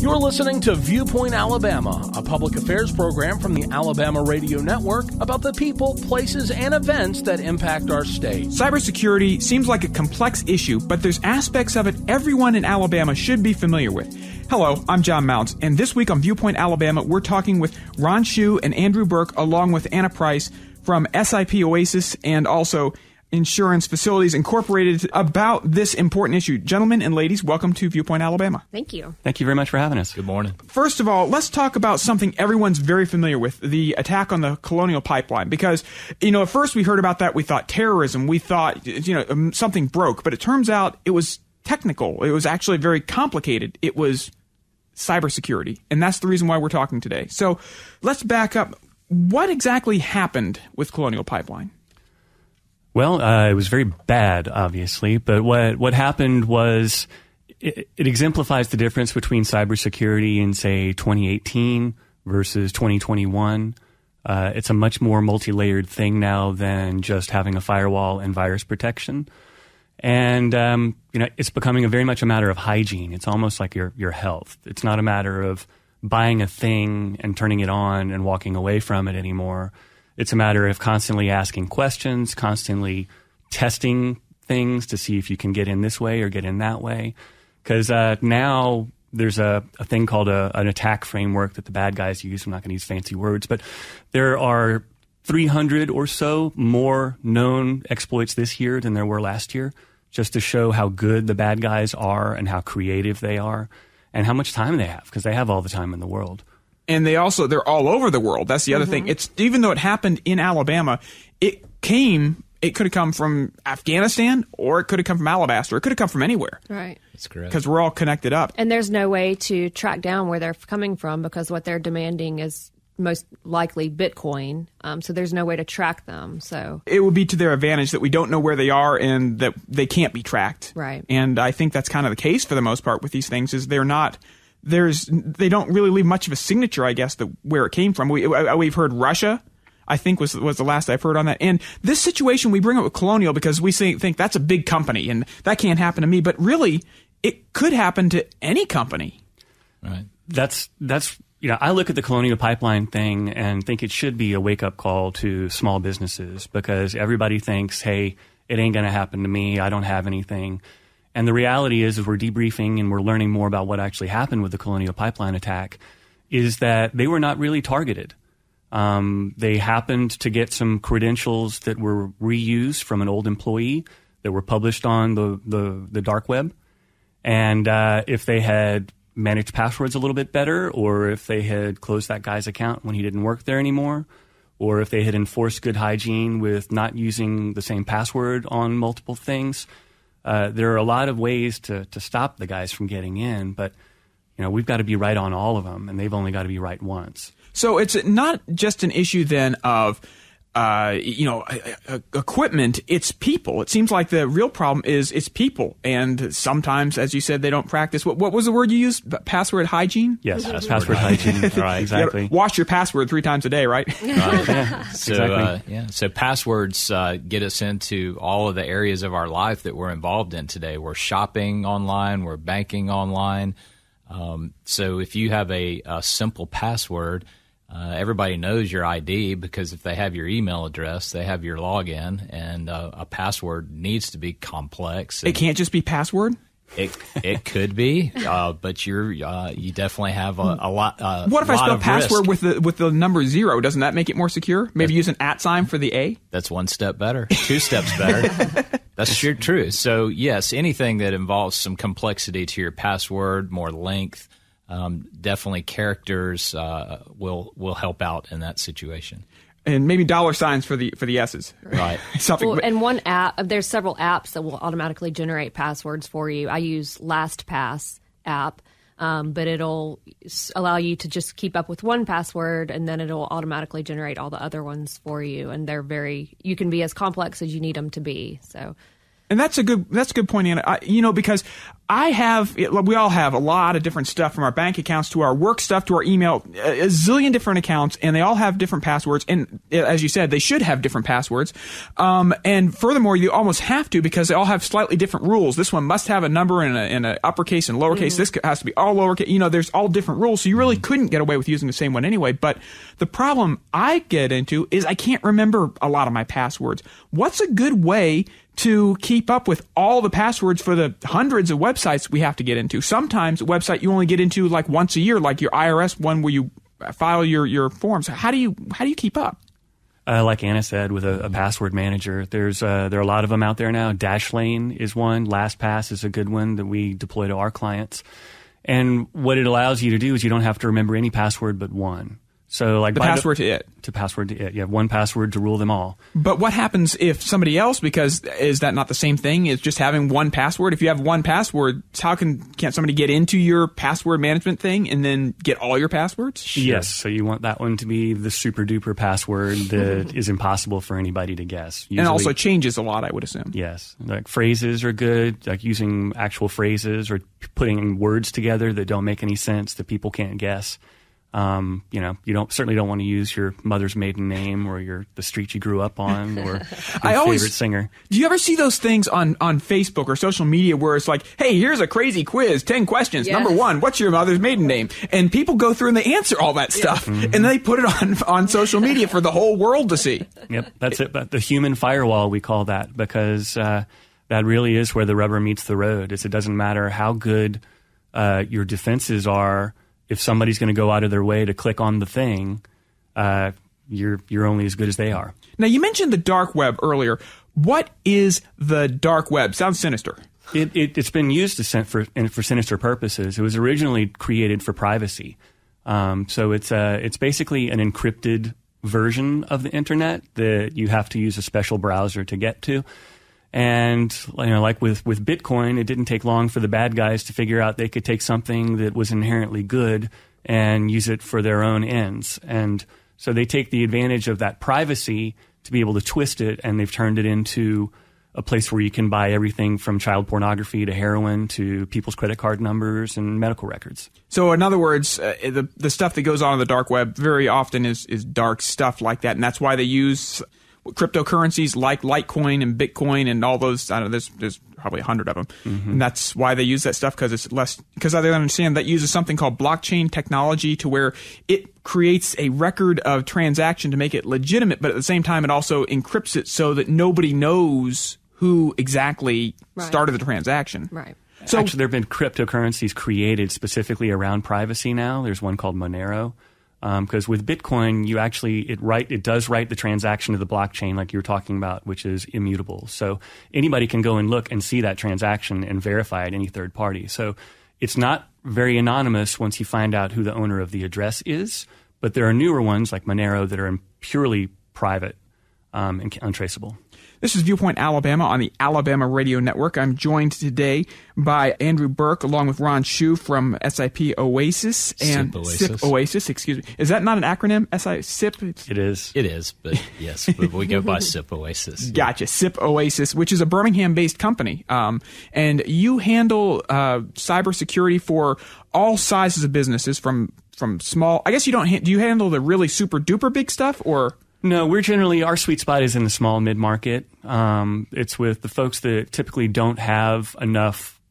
You're listening to Viewpoint Alabama, a public affairs program from the Alabama Radio Network about the people, places, and events that impact our state. Cybersecurity seems like a complex issue, but there's aspects of it everyone in Alabama should be familiar with. Hello, I'm John Mounts, and this week on Viewpoint Alabama, we're talking with Ron Shue and Andrew Burke, along with Anna Price from SIP Oasis and also Insurance Facilities Incorporated, about this important issue. Gentlemen and ladies, welcome to Viewpoint Alabama. Thank you. Thank you very much for having us. Good morning. First of all, let's talk about something everyone's very familiar with, the attack on the Colonial Pipeline. Because, at first we heard about that, we thought terrorism, we thought, something broke. But it turns out it was technical. It was actually very complicated. It was cybersecurity. And that's the reason why we're talking today. So let's back up. What exactly happened with Colonial Pipeline? Well, it was very bad, obviously, but what happened was it exemplifies the difference between cybersecurity in, say, 2018 versus 2021. It's a much more multi-layered thing now than just having a firewall and virus protection. And, it's becoming very much a matter of hygiene. It's almost like your health. It's not a matter of buying a thing and turning it on and walking away from it anymore. It's a matter of constantly asking questions, constantly testing things to see if you can get in this way or get in that way. Because now there's a thing called an attack framework that the bad guys use. I'm not going to use fancy words, but there are 300 or so more known exploits this year than there were last year, just to show how good the bad guys are and how creative they are and how much time they have, because they have all the time in the world. And they're all over the world. That's the other thing. It's, even though it happened in Alabama, it could have come from Afghanistan, or it could have come from Alabaster. It could have come from anywhere. Right. That's correct. Because we're all connected up. And there's no way to track down where they're coming from, because what they're demanding is most likely Bitcoin. So there's no way to track them. So it would be to their advantage that we don't know where they are and that they can't be tracked. Right. And I think that's kind of the case for the most part with these things, is they don't really leave much of a signature, I guess, where it came from. We've heard Russia, I think, was the last I've heard on that. And this situation we bring up with Colonial because we think that's a big company and that can't happen to me. But really, it could happen to any company. Right. That's I look at the Colonial Pipeline thing and think it should be a wake-up call to small businesses, because everybody thinks, hey, it ain't going to happen to me. I don't have anything. And the reality is we're debriefing and we're learning more about what actually happened with the Colonial Pipeline attack, is that they were not really targeted. They happened to get some credentials that were reused from an old employee that were published on the dark web. And if they had managed passwords a little bit better, or if they had closed that guy's account when he didn't work there anymore, or if they had enforced good hygiene with not using the same password on multiple things, there are a lot of ways to stop the guys from getting in, but we've got to be right on all of them, and they've only got to be right once. So it's not just an issue then of equipment, it's people. It seems like the real problem is it's people, and sometimes, as you said, they don't practice. What was the word you used? Password hygiene? Yes, password hygiene. All right, exactly. You wash your password 3 times a day, right? Right. Yeah, exactly. So passwords get us into all of the areas of our life that we're involved in today. We're shopping online, we're banking online. So if you have a simple password, everybody knows your ID, because if they have your email address, they have your login, and a password needs to be complex. It can't just be password? It could be, but you definitely have a lot. What if I spell password risk with the number 0? Doesn't that make it more secure? Maybe use an @ sign for the A? That's one step better. 2 steps better. That's sure true. So yes, anything that involves some complexity to your password, more length, definitely characters will help out in that situation. And maybe $signs for the S's. Right. Something. Well, and one app, there's several apps that will automatically generate passwords for you. I use LastPass app, but it'll allow you to just keep up with one password, and then it'll automatically generate all the other ones for you. And you can be as complex as you need them to be. So And that's a good point, Anna. Because we all have a lot of different stuff, from our bank accounts to our work stuff to our email, a zillion different accounts, and they all have different passwords. And as you said, they should have different passwords. And furthermore, you almost have to, because they all have slightly different rules. This one must have a number in a uppercase and lowercase. This has to be all lowercase. There's all different rules. So you really couldn't get away with using the same one anyway. But the problem I get into is I can't remember a lot of my passwords. What's a good way to keep up with all the passwords for the hundreds of websites we have to get into? Sometimes a website you only get into like once a year, like your IRS one where you file your forms. How do you keep up? Like Anna said, with a password manager, there are a lot of them out there now. Dashlane is one. LastPass is a good one that we deploy to our clients. And what it allows you to do is you don't have to remember any password but one. So like the password to it. To password to it. You have one password to rule them all. But what happens if somebody else, because is that not the same thing as just having one password? If you have one password, can't somebody get into your password management thing and then get all your passwords? Sure. Yes. So you want that one to be the super duper password that is impossible for anybody to guess. Usually, and also changes a lot, I would assume. Yes. Like phrases are good, like using actual phrases or putting words together that don't make any sense that people can't guess. You certainly don't want to use your mother's maiden name or the street you grew up on or your favorite singer. Do you ever see those things on Facebook or social media where it's like, hey, here's a crazy quiz, 10 questions. Yes. Number 1, what's your mother's maiden name? And people go through and they answer all that stuff. Mm-hmm. And they put it on social media for the whole world to see. Yep, that's it. But the human firewall, we call that, because that really is where the rubber meets the road. It doesn't matter how good your defenses are. If somebody's going to go out of their way to click on the thing, you're only as good as they are. Now, you mentioned the dark web earlier. What is the dark web? Sounds sinister. It's been used for sinister purposes. It was originally created for privacy. So it's basically an encrypted version of the internet that you have to use a special browser to get to. And like with Bitcoin, it didn't take long for the bad guys to figure out they could take something that was inherently good and use it for their own ends. And so they take the advantage of that privacy to be able to twist it, and they've turned it into a place where you can buy everything from child pornography to heroin to people's credit card numbers and medical records. So in other words, the stuff that goes on the dark web very often is dark stuff like that, and that's why they use cryptocurrencies like Litecoin and Bitcoin and all those. I don't know, there's probably 100 of them. Mm-hmm. And that's why they use that stuff, because I understand that uses something called blockchain technology to where it creates a record of transaction to make it legitimate, but at the same time it also encrypts it so that nobody knows who exactly started the transaction. Right. So actually, there have been cryptocurrencies created specifically around privacy now. There's one called Monero. Because with Bitcoin, it does write the transaction to the blockchain like you were talking about, which is immutable. So anybody can go and look and see that transaction and verify it, any third party. So it's not very anonymous once you find out who the owner of the address is. But there are newer ones like Monero that are purely private and untraceable. This is Viewpoint Alabama on the Alabama Radio Network. I'm joined today by Andrew Burke along with Ron Shu from SIP Oasis and SIP Oasis. Excuse me. Is that not an acronym? SIP? It is. It is, but yes, but we go by SIP Oasis. Gotcha. SIP Oasis, which is a Birmingham-based company, and you handle cybersecurity for all sizes of businesses, from small. I guess you don't. Do you handle the really super duper big stuff or? No, our sweet spot is in the small mid-market. It's with the folks that typically don't have enough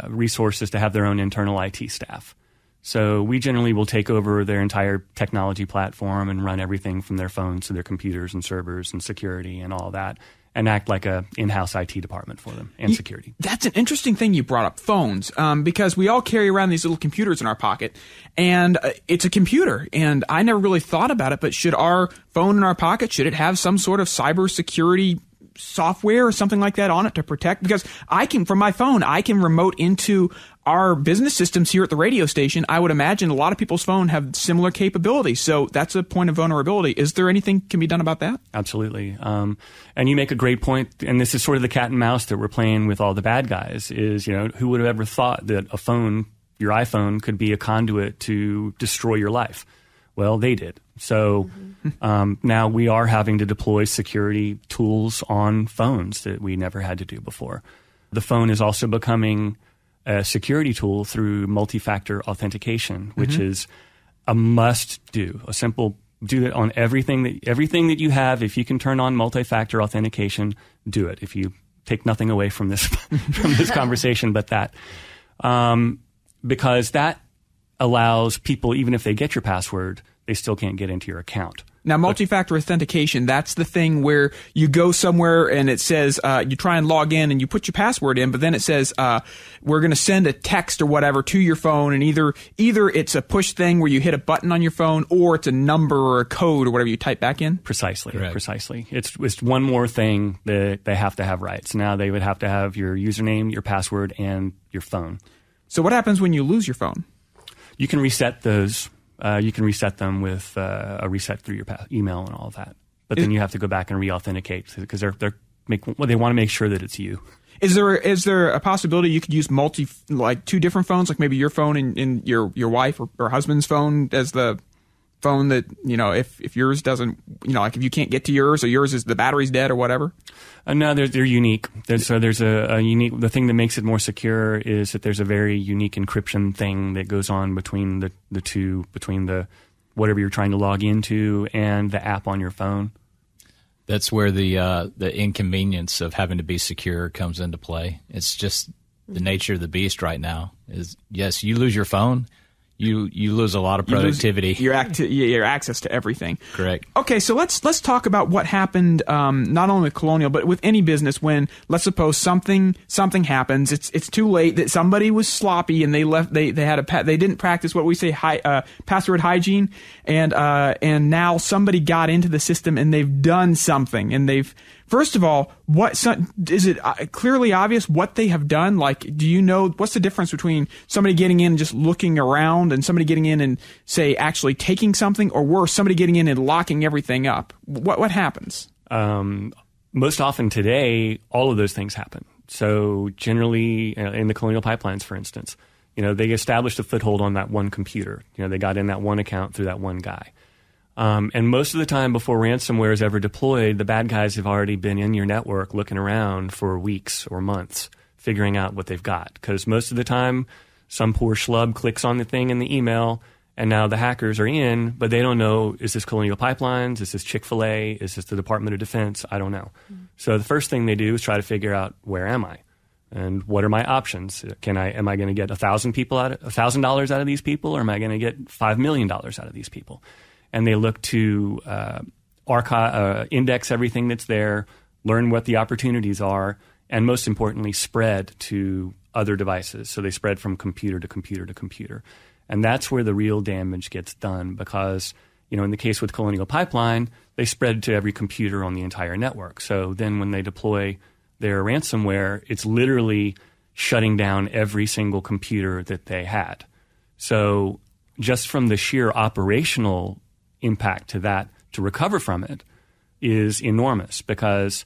resources to have their own internal IT staff. So we generally will take over their entire technology platform and run everything from their phones to their computers and servers and security and all that, and act like a in-house IT department for them and security. That's an interesting thing you brought up, phones, because we all carry around these little computers in our pocket, and it's a computer, and I never really thought about it, but should our phone in our pocket, should it have some sort of cybersecurity software or something like that on it to protect? Because from my phone, I can remote into our business systems here at the radio station. I would imagine a lot of people's phone have similar capabilities. So that's a point of vulnerability. Is there anything can be done about that? Absolutely. And you make a great point. And this is sort of the cat and mouse that we're playing with all the bad guys is, who would have ever thought that your iPhone could be a conduit to destroy your life? Well, they did. So now we are having to deploy security tools on phones that we never had to do before. The phone is also becoming a security tool through multi-factor authentication, which is a must-do, a simple do that on everything that you have. If you can turn on multi-factor authentication, do it. If you take nothing away from this conversation, but that, because that allows people, even if they get your password, they still can't get into your account. Now, multi-factor authentication, that's the thing where you go somewhere and it says, you try and log in and you put your password in, but then it says, we're going to send a text or whatever to your phone, and either it's a push thing where you hit a button on your phone, or it's a number or a code or whatever you type back in? Precisely. Correct. Precisely. It's one more thing that they have to have right. So now they would have to have your username, your password, and your phone. So what happens when you lose your phone? You can reset those. You can reset them with a reset through your email and all of that. But then you have to go back and re-authenticate because they want to make sure that it's you. Is there a possibility you could use two different phones, like maybe your phone and your wife or husband's phone as the phone that, if yours doesn't, like if you can't get to yours, or yours is the battery's dead or whatever? No, they're unique. There's a unique. The thing that makes it more secure is that there's a very unique encryption thing that goes on between the two, between the whatever you're trying to log into and the app on your phone. That's where the inconvenience of having to be secure comes into play. It's just the nature of the beast right now. Is yes, you lose your phone, you lose a lot of productivity. Your access to everything. Correct. Okay, so let's talk about what happened not only with Colonial, but with any business when, let's suppose something happens. It's too late, that somebody was sloppy and they didn't practice what we say password hygiene, and now somebody got into the system and they've done something, and they've, first of all, is it clearly obvious what they have done? Like, do you know what's the difference between somebody getting in and just looking around and somebody getting in and, say, actually taking something, or worse, somebody getting in and locking everything up? What happens? Most often today, all of those things happen. So generally, in the Colonial Pipelines, for instance, they established a foothold on that one computer. They got in that one account through that one guy. And most of the time before ransomware is ever deployed, the bad guys have already been in your network looking around for weeks or months, figuring out what they've got. Because most of the time, some poor schlub clicks on the thing in the email, and now the hackers are in, but they don't know, is this Colonial Pipelines? Is this Chick-fil-A? Is this the Department of Defense? I don't know. Mm-hmm. So the first thing they do is try to figure out, where am I? And what are my options? Am I going to get $1,000 out of these people, or am I going to get $5 million out of these people? And they look to index everything that's there, learn what the opportunities are, and most importantly, spread to other devices. So they spread from computer to computer to computer. And that's where the real damage gets done, because, in the case with Colonial Pipeline, they spread to every computer on the entire network. So then when they deploy their ransomware, it's literally shutting down every single computer that they had. So just from the sheer operational impact to that, to recover from it, is enormous, because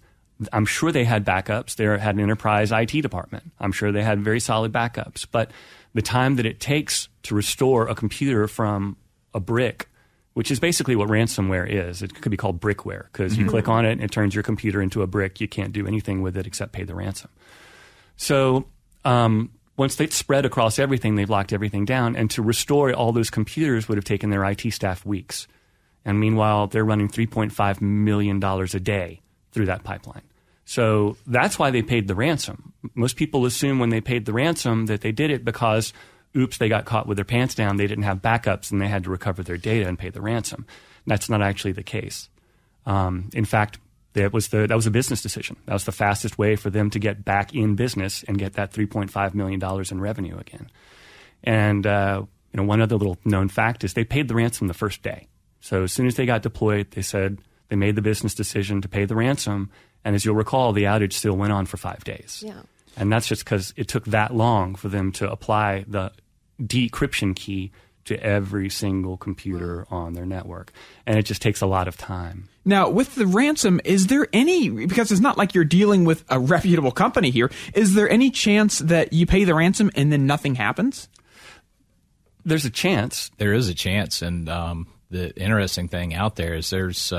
I'm sure they had backups. They had an enterprise IT department. I'm sure they had very solid backups. But the time that it takes to restore a computer from a brick, which is basically what ransomware is. It could be called brickware, because you click on it and it turns your computer into a brick. You can't do anything with it except pay the ransom. So once they spread across everything, they've locked everything down. And to restore all those computers would have taken their IT staff weeks. And meanwhile, they're running $3.5 million a day through that pipeline. So that's why they paid the ransom. Most people assume when they paid the ransom that they did it because, oops, they got caught with their pants down, they didn't have backups, and they had to recover their data and pay the ransom. That's not actually the case. In fact, that was a business decision. That was the fastest way for them to get back in business and get that $3.5 million in revenue again. And one other little known fact is they paid the ransom the first day. So as soon as they got deployed, they said they made the business decision to pay the ransom. And as you'll recall, the outage still went on for 5 days. Yeah. And that's just because it took that long for them to apply the decryption key to every single computer on their network. And it just takes a lot of time. Now, with the ransom, is there any, because it's not like you're dealing with a reputable company here, is there any chance that you pay the ransom and then nothing happens? There's a chance. There is a chance. And the interesting thing out there is there's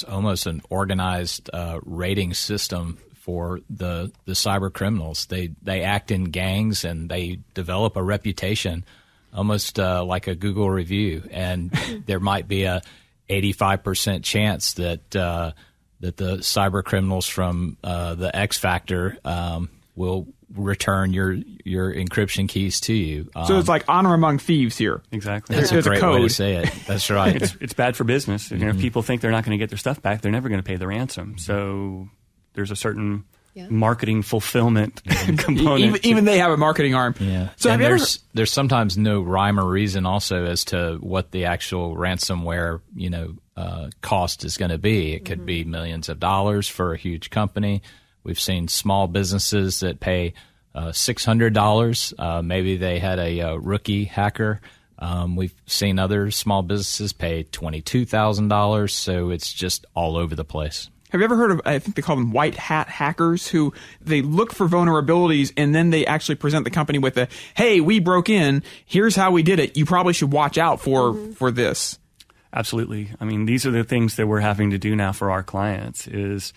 almost an organized rating system for the cyber criminals. They act in gangs and they develop a reputation, almost like a Google review. And there might be a 85% chance that the cyber criminals from the X Factor will return your encryption keys to you. So it's like honor among thieves here. Exactly. That's a great way to say it. That's right. It's bad for business. If people think they're not going to get their stuff back, they're never going to pay the ransom. So there's a certain marketing fulfillment component. Even they have a marketing arm. Yeah. So and there's sometimes no rhyme or reason also as to what the actual ransomware cost is going to be. It could be millions of dollars for a huge company. We've seen small businesses that pay $600. Maybe they had a rookie hacker. We've seen other small businesses pay $22,000. So it's just all over the place. Have you ever heard of, I think they call them white hat hackers, who they look for vulnerabilities and then they actually present the company with hey, we broke in, here's how we did it, you probably should watch out for this. Absolutely. I mean, these are the things that we're having to do now for our clients is,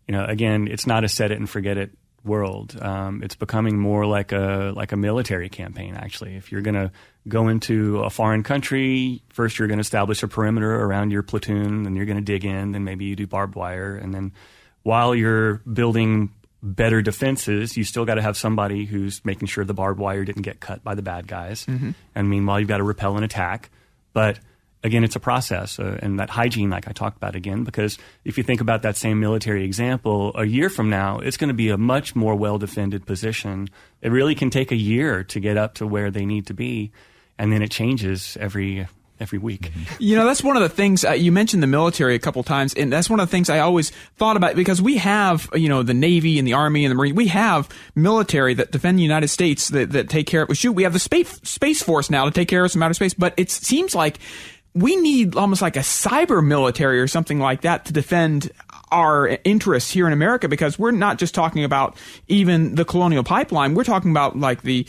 again, it's not a set it and forget it world. It's becoming more like a military campaign, actually. If you're going to go into a foreign country, first you're going to establish a perimeter around your platoon, then you're going to dig in, then maybe you do barbed wire. And then while you're building better defenses, you still got to have somebody who's making sure the barbed wire didn't get cut by the bad guys. And meanwhile, you've got to repel an attack. But again, it's a process, and that hygiene, like I talked about again, because if you think about that same military example, a year from now, it's going to be a much more well-defended position. It really can take a year to get up to where they need to be, and then it changes every week. That's one of the things, you mentioned the military a couple times, and that's one of the things I always thought about, because we have, the Navy and the Army and the Marine. We have military that defend the United States that take care of, we have the Space Force now to take care of some outer space, but it seems like we need almost like a cyber military or something like that to defend our interests here in America, because we're not just talking about even the Colonial Pipeline. We're talking about like the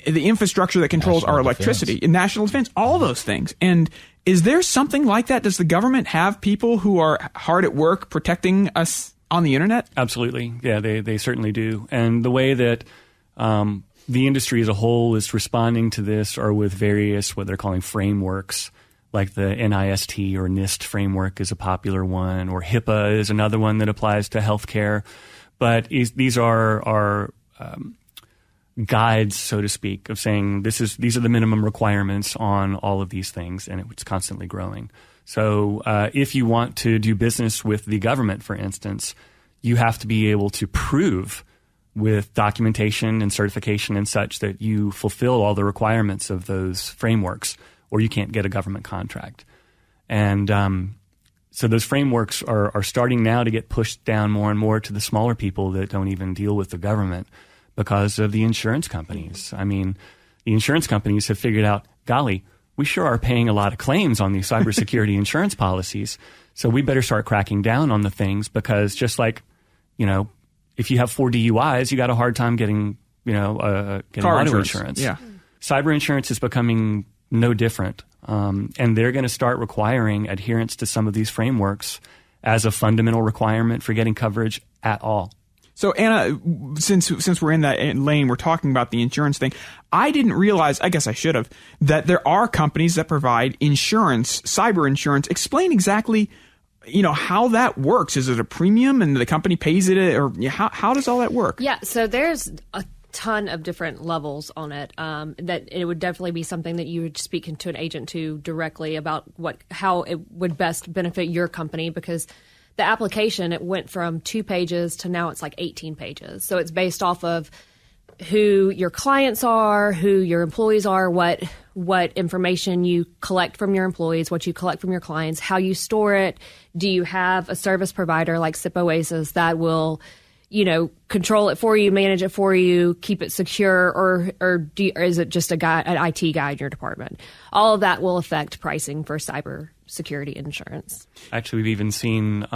infrastructure that controls our electricity, national defense, all those things. And is there something like that? Does the government have people who are hard at work protecting us on the internet? Absolutely. Yeah, they certainly do. And the way that the industry as a whole is responding to this are with various what they're calling frameworks. Like the NIST or NIST framework is a popular one, or HIPAA is another one that applies to healthcare. But these are guides, so to speak, of saying these are the minimum requirements on all of these things, and it's constantly growing. So if you want to do business with the government, for instance, you have to be able to prove with documentation and certification and such that you fulfill all the requirements of those frameworks, or you can't get a government contract. And so those frameworks are starting now to get pushed down more and more to the smaller people that don't even deal with the government because of the insurance companies. I mean, the insurance companies have figured out, golly, we sure are paying a lot of claims on these cybersecurity insurance policies, so we better start cracking down on the things, because just like, if you have 4 DUIs, you got a hard time getting auto insurance. Yeah. Cyber insurance is becoming no different. And they're going to start requiring adherence to some of these frameworks as a fundamental requirement for getting coverage at all. So, Anna, since we're in that lane, we're talking about the insurance thing. I didn't realize, I guess I should have, that there are companies that provide insurance, cyber insurance. Explain exactly, how that works. Is it a premium and the company pays it, or how does all that work? Yeah, so there's a ton of different levels on it. That it would definitely be something that you would speak to an agent to directly about how it would best benefit your company, because the application, it went from 2 pages to now it's like 18 pages. So it's based off of who your clients are, who your employees are, what information you collect from your employees, what you collect from your clients, how you store it. Do you have a service provider like SIP Oasis that will control it for you, manage it for you, keep it secure, or is it just an IT guy in your department? All of that will affect pricing for cyber security insurance. Actually, we've even seen,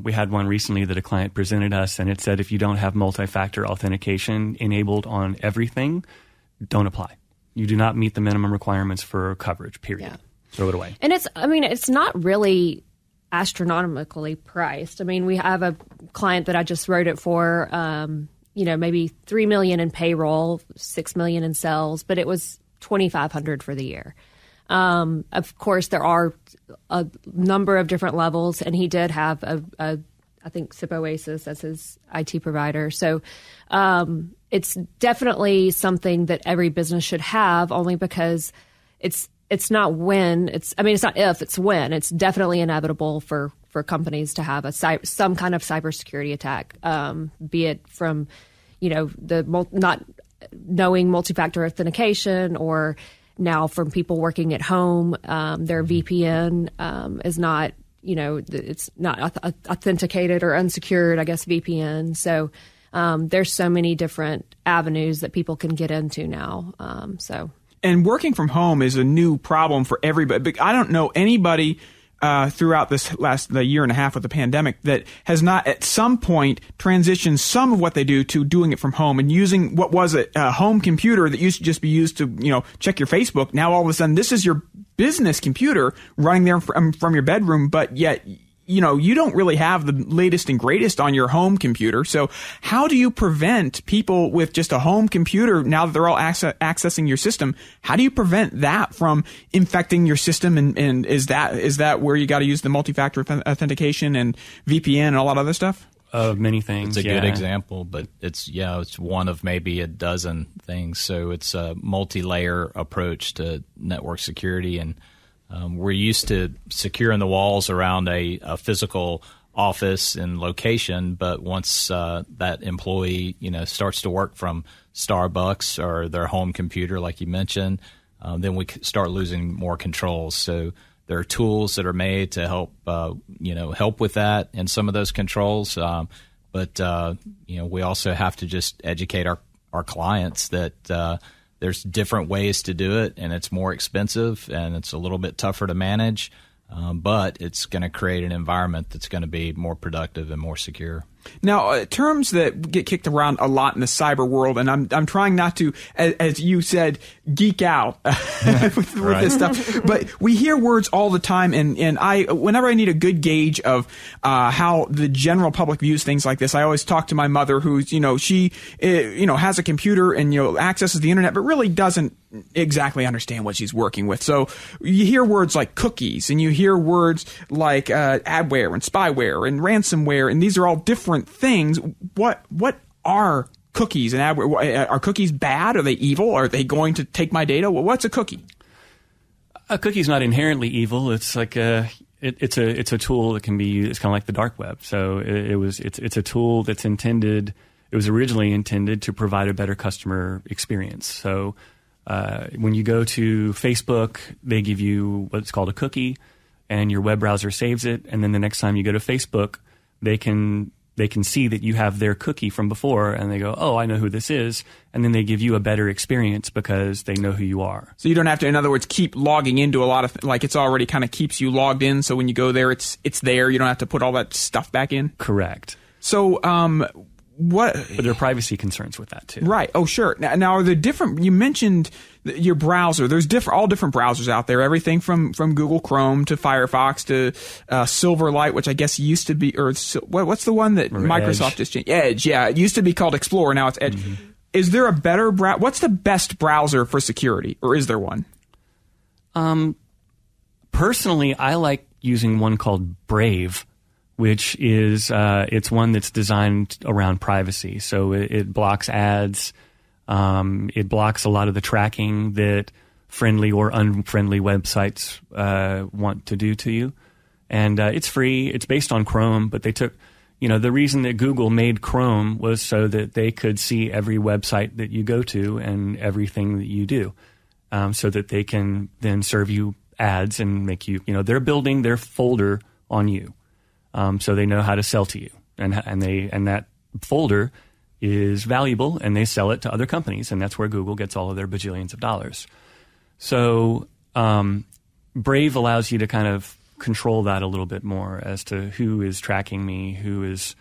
we had one recently that a client presented us, and it said if you don't have multi-factor authentication enabled on everything, don't apply. You do not meet the minimum requirements for coverage, period. Yeah. throw it away. And it's not really astronomically priced. I mean, we have a client that I just wrote it for, maybe $3 million in payroll, $6 million in sales, but it was $2,500 for the year. Of course, there are a number of different levels, and he did have I think SIP Oasis as his IT provider. So it's definitely something that every business should have, only because it's not when, it's not if, it's when. It's definitely inevitable for companies to have some kind of cybersecurity attack, be it from, not knowing multi-factor authentication, or now from people working at home, their VPN is not, it's not authenticated or unsecured, I guess, VPN. So there's so many different avenues that people can get into now. And working from home is a new problem for everybody. But I don't know anybody throughout the year and a half of the pandemic that has not at some point transitioned some of what they do to doing it from home and using what was a home computer that used to just be used to, check your Facebook. Now all of a sudden this is your business computer running there from your bedroom, but yet you don't really have the latest and greatest on your home computer. So how do you prevent people with just a home computer, now that they're all accessing your system, how do you prevent that from infecting your system? And is that where you got to use the multi-factor authentication and VPN and all that other stuff? Many things. It's a good example, but it's one of maybe a dozen things. So it's a multi-layer approach to network security, and we're used to securing the walls around a physical office and location, but once that employee, starts to work from Starbucks or their home computer, like you mentioned, then we start losing more controls. So there are tools that are made to help, help with that and some of those controls. But we also have to just educate our clients that there's different ways to do it, and it's more expensive and it's a little bit tougher to manage, but it's going to create an environment that's going to be more productive and more secure. Now, terms that get kicked around a lot in the cyber world, and I'm trying not to, as you said, geek out with this stuff, but we hear words all the time, and whenever I need a good gauge of how the general public views things like this, I always talk to my mother, who's she has a computer and accesses the internet, but really doesn't exactly understand what she's working with. So you hear words like cookies, and you hear words like adware and spyware and ransomware, and these are all different things. What are cookies and adware? Are cookies bad? Are they evil? Are they going to take my data? What's a cookie? A cookie's not inherently evil. It's like it's a tool that can be used. It's kind of like the dark web. So it's a tool that's intended. It was originally intended to provide a better customer experience. So when you go to Facebook, they give you what's called a cookie, and your web browser saves it. And then the next time you go to Facebook, they can see that you have their cookie from before, and they go, oh, I know who this is. And then they give you a better experience because they know who you are. So you don't have to, in other words, keep logging into a lot of, it's already kind of keeps you logged in. So when you go there, it's there. You don't have to put all that stuff back in. Correct. So, but there are privacy concerns with that too. Right. Oh, sure. Now are there different? You mentioned your browser. There's all different browsers out there. Everything from Google Chrome to Firefox to Silverlight, which I guess used to be, or what's the one that Microsoft Edge. just changed? Edge. Yeah, it used to be called Explorer. Now it's Edge. Mm-hmm. Is there a better what's the best browser for security, or is there one? Personally, I like using one called Brave, which is it's one that's designed around privacy. So it blocks ads. It blocks a lot of the tracking that friendly or unfriendly websites want to do to you. And it's free. It's based on Chrome, but they took, the reason that Google made Chrome was so that they could see every website that you go to and everything that you do, so that they can then serve you ads and make you, they're building their folder on you. So they know how to sell to you, and that folder is valuable, and they sell it to other companies, and that's where Google gets all of their bajillions of dollars. So Brave allows you to kind of control that a little bit more as to who is tracking me, who is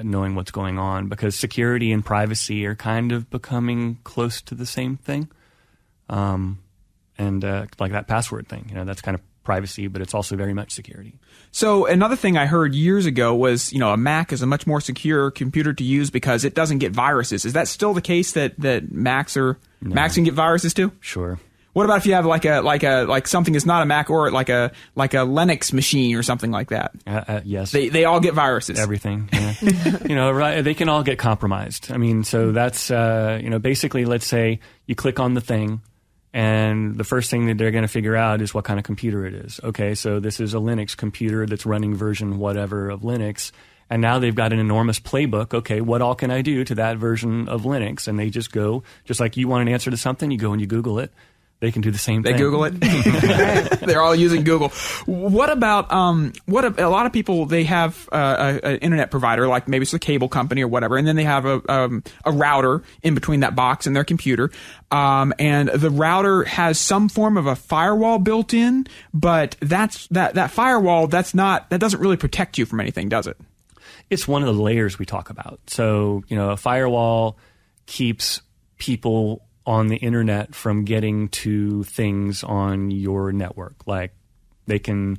knowing what's going on, because security and privacy are kind of becoming close to the same thing. and like that password thing. That's kind of privacy, but it's also very much security. So another thing I heard years ago was, a Mac is a much more secure computer to use because it doesn't get viruses. Is that still the case that Macs can get viruses too? Sure. What about if you have like something that's not a Mac or like a Linux machine or something like that? Yes. They all get viruses. Everything. Yeah. Right. They can all get compromised. I mean, so that's basically, let's say you click on the thing, and the first thing that they're going to figure out is what kind of computer it is. Okay, so this is a Linux computer that's running version whatever of Linux. And now they've got an enormous playbook. Okay, what all can I do to that version of Linux? And they just go, just like you want an answer to something, you go and you Google it. They can do the same thing. They Google it. They're all using Google. What about a lot of people? They have an internet provider, like maybe it's a cable company or whatever, and then they have a router in between that box and their computer. And the router has some form of a firewall built in, but that firewall that doesn't really protect you from anything, does it? It's one of the layers we talk about. So a firewall keeps people on the internet from getting to things on your network. Like they can't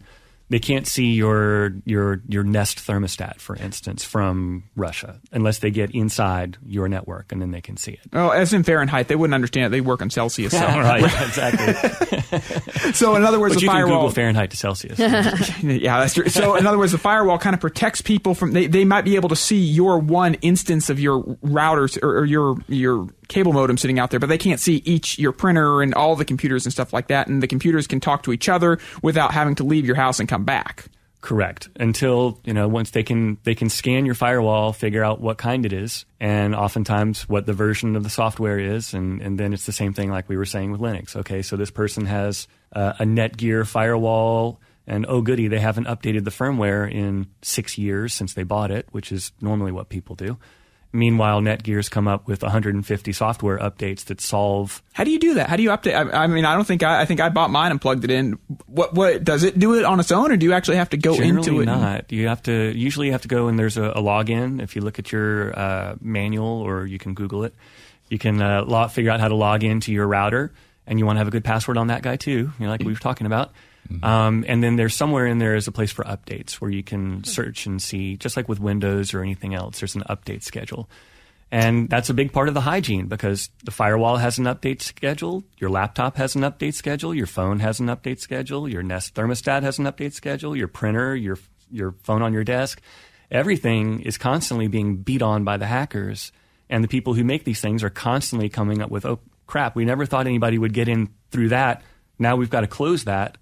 see your Nest thermostat, for instance, from Russia, unless they get inside your network, and then they can see it. Oh, as in Fahrenheit, they wouldn't understand it. They work on Celsius. So. Right, exactly. So in other words, but the you firewall. Can Google Fahrenheit to Celsius. Yeah, that's true. So in other words, the firewall kind of protects people from. They might be able to see your one instance of your routers or your cable modem sitting out there, but they can't see your printer and all the computers and stuff like that. And the computers can talk to each other without having to leave your house and come back. Correct. Until, once they can scan your firewall, figure out what kind it is, and oftentimes what the version of the software is, and then it's the same thing like we were saying with Linux. Okay, so this person has a Netgear firewall, and oh goody, they haven't updated the firmware in 6 years since they bought it, which is normally what people do. Meanwhile, Netgear's come up with 150 software updates that solve. How do you do that? How do you update? I mean, I think I bought mine and plugged it in. What does it do it on its own, or do you actually have to go into it? Not. You usually have to go, and there's a login. If you look at your manual, or you can Google it, you can figure out how to log into your router, and you want to have a good password on that guy too. Like we were talking about. And then there's somewhere in there is a place for updates where you can search and see, just like with Windows or anything else, there's an update schedule. And that's a big part of the hygiene, because the firewall has an update schedule, your laptop has an update schedule, your phone has an update schedule, your Nest thermostat has an update schedule, your printer, your phone on your desk. Everything is constantly being beat on by the hackers, and the people who make these things are constantly coming up with, oh crap, we never thought anybody would get in through that. Now we've got to close that.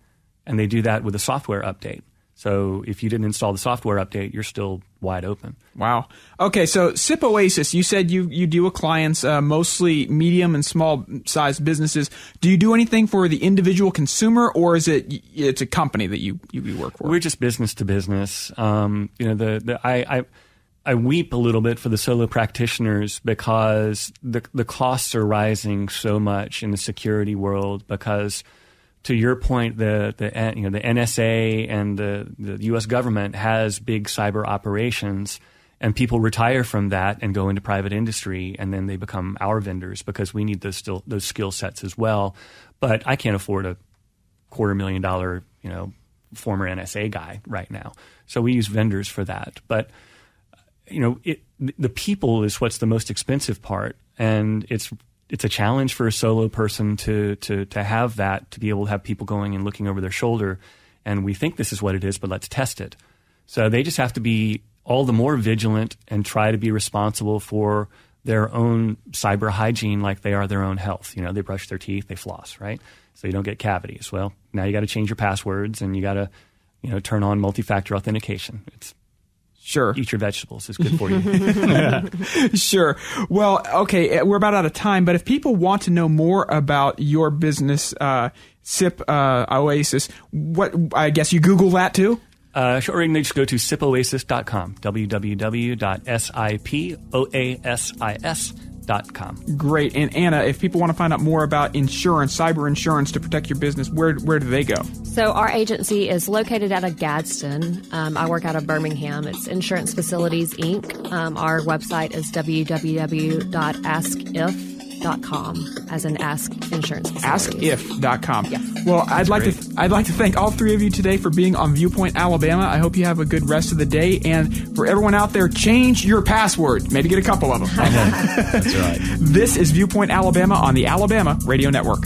And they do that with a software update. So if you didn't install the software update, you're still wide open. Wow. Okay, so SIP Oasis, you said you deal with clients, mostly medium and small sized businesses. Do you do anything for the individual consumer, or is it's a company that you work for? We're just business to business. I weep a little bit for the solo practitioners, because the costs are rising so much in the security world, because to your point, the NSA and the U.S. government has big cyber operations, and people retire from that and go into private industry, and then they become our vendors because we need those skill sets as well. But I can't afford a $250,000 former NSA guy right now, so we use vendors for that. But the people is what's the most expensive part, and it's a challenge for a solo person to have that, to be able to have people going and looking over their shoulder. And we think this is what it is, but let's test it. So they just have to be all the more vigilant and try to be responsible for their own cyber hygiene like they are their own health. They brush their teeth, they floss, right? So you don't get cavities. Well, now you got to change your passwords, and you got to, turn on multi-factor authentication. Sure. Eat your vegetables. It's good for you. Sure. Well, okay, we're about out of time, but if people want to know more about your business, SIP Oasis, I guess you Google that too? Sure, and they just go to sipoasis.com, www.sipoasis.com. Great. And Anna, if people want to find out more about insurance, cyber insurance to protect your business, where do they go? So our agency is located out of Gadsden. I work out of Birmingham. It's Insurance Facilities, Inc. Our website is www.askif.com. askif.com as an Ask Insurance Facilities. Askif.com. Yes. Well, I'd like to thank all three of you today for being on Viewpoint Alabama. I hope you have a good rest of the day. And for everyone out there, change your password. Maybe get a couple of them. That's right. This is Viewpoint Alabama on the Alabama Radio Network.